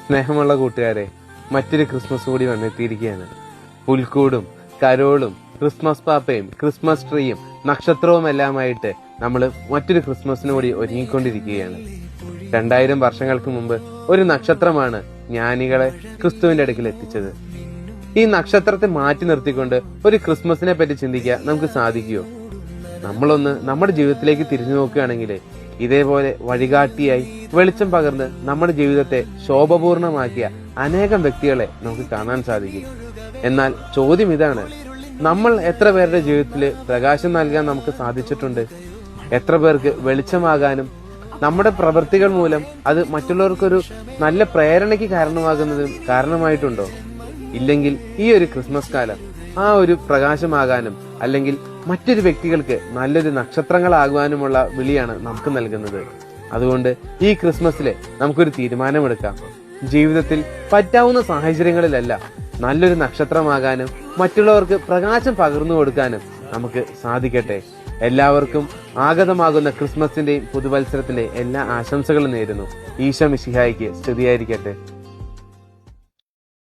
സ്നേഹമുള്ള കൂട്ടുകാരെ, മറ്റൊരു ക്രിസ്മസ് കൂടി വന്നെത്തിയിരിക്കുകയാണ്. പുൽക്കൂടും കരോളും ക്രിസ്മസ് പാപ്പയും ക്രിസ്മസ് ട്രീയും നക്ഷത്രവും എല്ലാമായിട്ട് നമ്മൾ മറ്റൊരു ക്രിസ്മസിന് കൂടി ഒരുങ്ങിക്കൊണ്ടിരിക്കുകയാണ്. 2000 വർഷങ്ങൾക്ക് മുമ്പ് ഒരു നക്ഷത്രമാണ് ജ്ഞാനികളെ ക്രിസ്തുവിന്റെ അടുക്കൽ എത്തിച്ചത്. ഈ നക്ഷത്രത്തെ മാറ്റി നിർത്തിക്കൊണ്ട് ഒരു ക്രിസ്മസിനെ പറ്റി ചിന്തിക്കാൻ നമുക്ക് സാധിക്കുമോ? നമ്മളൊന്ന് നമ്മുടെ ജീവിതത്തിലേക്ക് തിരിഞ്ഞു നോക്കുകയാണെങ്കിൽ ഇതേപോലെ വഴികാട്ടിയായി വെളിച്ചം പകർന്ന് നമ്മുടെ ജീവിതത്തെ ശോഭപൂർണമാക്കിയ അനേകം വ്യക്തികളെ നമുക്ക് കാണാൻ സാധിക്കും. എന്നാൽ ചോദ്യം ഇതാണ്, നമ്മൾ എത്ര പേരുടെ ജീവിതത്തിൽ പ്രകാശം നൽകാൻ നമുക്ക് സാധിച്ചിട്ടുണ്ട്? എത്ര പേർക്ക് വെളിച്ചമാകാനും നമ്മുടെ പ്രവൃത്തികൾ മൂലം അത് മറ്റുള്ളവർക്കൊരു നല്ല പ്രേരണയ്ക്ക് കാരണമായിട്ടുണ്ടോ? ഇല്ലെങ്കിൽ ഈ ഒരു ക്രിസ്മസ് കാലം ആ ഒരു പ്രകാശമാകാനും അല്ലെങ്കിൽ മറ്റൊരു വ്യക്തികൾക്ക് നല്ലൊരു നക്ഷത്രങ്ങളാകുവാനുമുള്ള വിളിയാണ് നമുക്ക് നൽകുന്നത്. അതുകൊണ്ട് ഈ ക്രിസ്മസില് നമുക്കൊരു തീരുമാനമെടുക്കാം. ജീവിതത്തിൽ പറ്റാവുന്ന സാഹചര്യങ്ങളിലല്ല നല്ലൊരു നക്ഷത്രമാകാനും മറ്റുള്ളവർക്ക് പ്രകാശം പകർന്നു കൊടുക്കാനും നമുക്ക് സാധിക്കട്ടെ. എല്ലാവർക്കും ആഗതമാകുന്ന ക്രിസ്മസിന്റെയും പുതുവത്സരത്തിന്റെയും എല്ലാ ആശംസകളും നേരുന്നു. ഈശോ മിശിഹായിക്ക് സ്തുതിയായിരിക്കട്ടെ.